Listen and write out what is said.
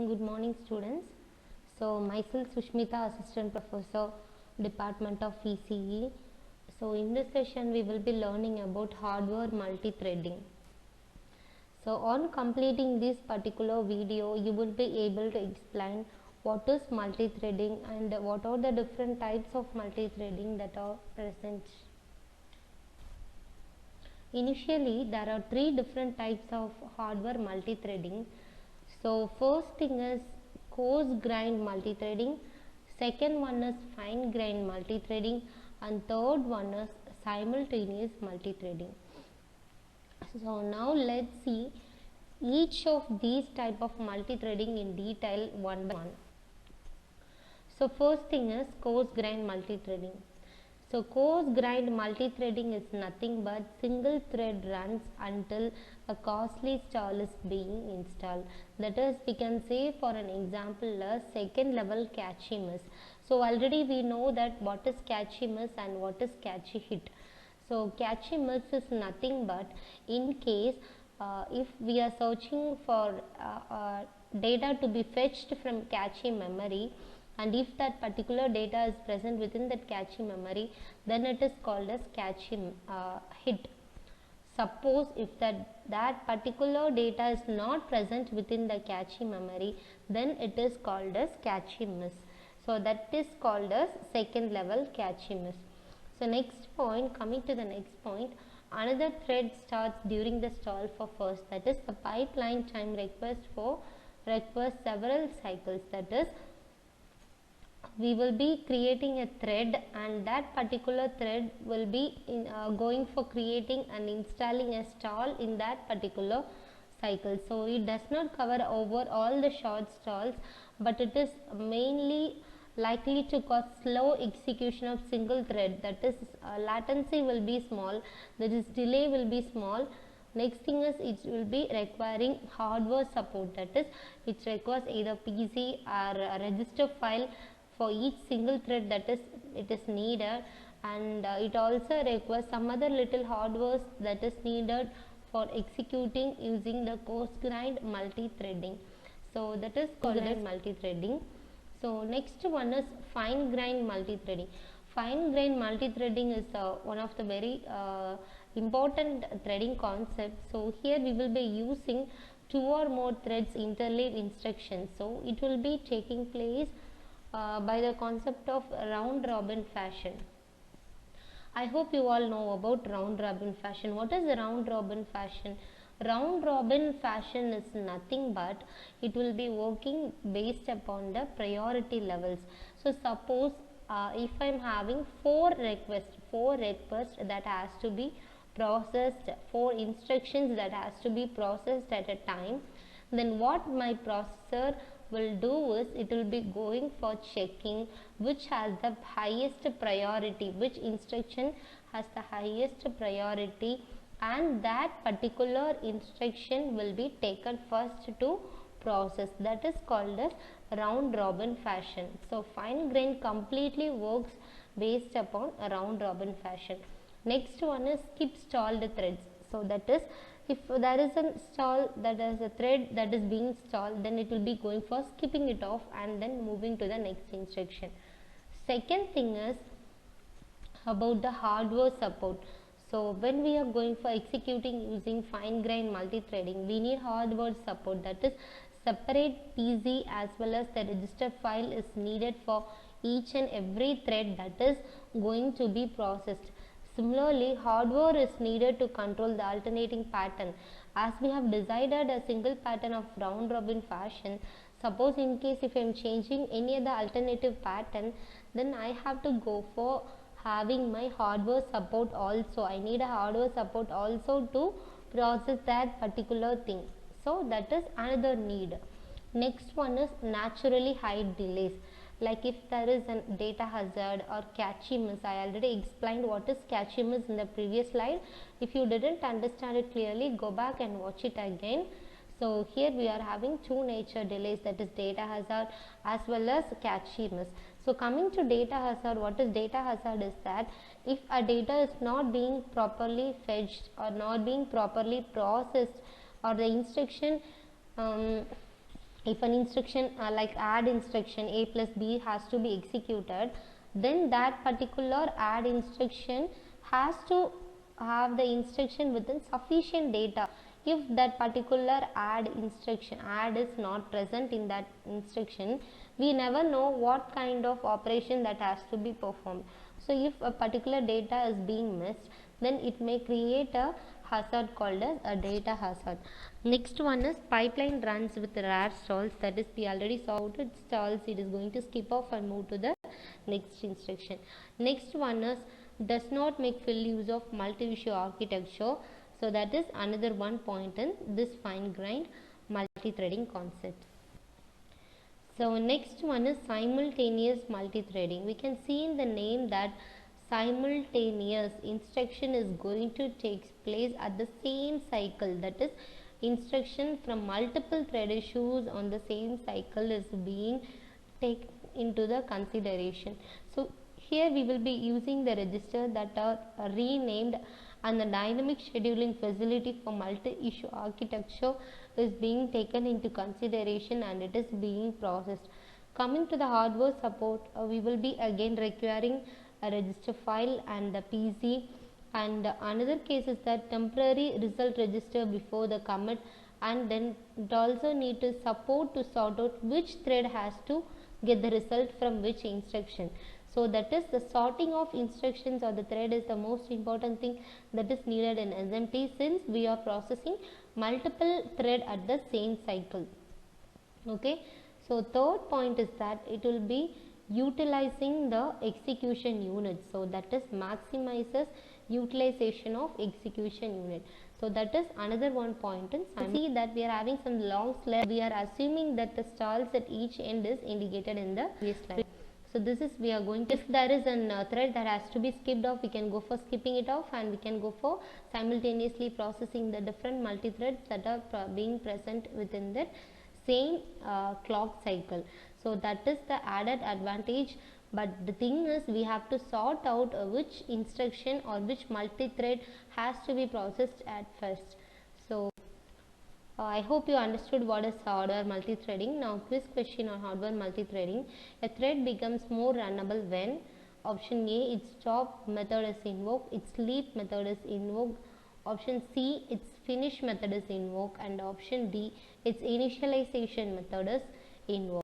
Good morning, students. So, myself Sushmita, Assistant Professor, Department of ECE. So, in this session, we will be learning about hardware multi-threading. So, on completing this particular video, you will be able to explain what is multi-threading and what are the different types of multi-threading that are present. Initially, there are three different types of hardware multi-threading. So, first thing is coarse grained multi-threading, second one is fine grained multi-threading, and third one is simultaneous multi-threading. So, now let's see each of these type of multi-threading in detail one by one. So, first thing is coarse grained multi-threading. So, coarse grained multi-threading is nothing but single thread runs until a costly stall is being installed. That is, we can say for an example a second level catchy miss. So, already we know that what is catchy miss and what is catchy hit. So, catchy miss is nothing but in case if we are searching for data to be fetched from cache memory, and if that particular data is present within that cache memory, then it is called as cache hit. Suppose if that particular data is not present within the cache memory, then it is called as cache miss. So, that is called as second level cache miss. So, next point, coming to the next point, another thread starts during the stall for first, that is the pipeline time requires several cycles. That is, we will be creating a thread and that particular thread will be going for creating and installing a stall in that particular cycle. So, it does not cover over all the short stalls, but it is mainly likely to cause slow execution of single thread, that is latency will be small, that is delay will be small. Next thing is it will be requiring hardware support, that is it requires either PC or a register file for each single thread that is it is needed, and it also requires some other little hardware that is needed for executing using the coarse grained multi-threading. So, that is called as multi-threading. So, next one is fine grained multi-threading. Fine grained multi-threading is one of the very important threading concepts. So, here we will be using two or more threads interleave instructions. So, it will be taking place by the concept of round robin fashion. I hope you all know about round robin fashion. What is round robin fashion? Round robin fashion is nothing but it will be working based upon the priority levels. So, suppose if I am having four requests that has to be processed, 4 instructions that has to be processed at a time, then what my processor will do is it will be going for checking which has the highest priority, which instruction has the highest priority, and that particular instruction will be taken first to process. That is called as round robin fashion. So, fine grain completely works based upon a round robin fashion. Next one is skip stalled threads. So, that is if there is a stall, that is a thread that is being stalled, then it will be going for skipping it off and then moving to the next instruction. Second thing is about the hardware support. So, when we are going for executing using fine grained multi-threading, we need hardware support, that is separate PC as well as the register file is needed for each and every thread that is going to be processed. Similarly, hardware is needed to control the alternating pattern. As we have decided a single pattern of round robin fashion, suppose in case if I am changing any other alternative pattern, then I have to go for having my hardware support also. I need a hardware support also to process that particular thing. So, that is another need. Next one is naturally high delays. Like if there is a data hazard or catchy miss, I already explained what is catchy miss in the previous slide. If you didn't understand it clearly, go back and watch it again. So, here we are having two nature delays, that is data hazard as well as catchy miss. So, coming to data hazard, what is data hazard is that if a data is not being properly fetched or not being properly processed, or the instruction if an instruction like add instruction a plus b has to be executed, then that particular add instruction has to have the instruction within sufficient data. If that particular add is not present in that instruction, we never know what kind of operation that has to be performed. So if a particular data is being missed, then it may create a hazard called as a data hazard. Next one is pipeline runs with rare stalls, that is we already saw it stalls, it is going to skip off and move to the next instruction. Next one is does not make full use of multi-issue architecture, so that is another one point in this fine-grained multi-threading concept. So next one is simultaneous multi-threading. We can see in the name that simultaneous instruction is going to take place at the same cycle, that is instruction from multiple thread issues on the same cycle is being taken into the consideration. So here we will be using the register that are renamed, and the dynamic scheduling facility for multi-issue architecture is being taken into consideration and it is being processed. Coming to the hardware support, we will be again requiring a register file and the PC, and another case is that temporary result register before the commit, and then it also need to support to sort out which thread has to get the result from which instruction. So that is the sorting of instructions or the thread is the most important thing that is needed in SMT, since we are processing multiple thread at the same cycle. Okay, so third point is that it will be utilizing the execution unit, so that is maximizes utilization of execution unit. So that is another one point. And see that we are having some long slide, we are assuming that the stalls at each end is indicated in the previous slide. So this is we are going to, if there is a thread that has to be skipped off, we can go for skipping it off, and we can go for simultaneously processing the different multi-threads that are being present within the same clock cycle. So that is the added advantage, but the thing is we have to sort out which instruction or which multi-thread has to be processed at first. So I hope you understood what is hardware multi-threading. Now quiz question on hardware multi-threading. A thread becomes more runnable when option A, its stop method is invoked, its sleep method is invoked, option C, its finish method is invoked, and option D, its initialization method is invoked.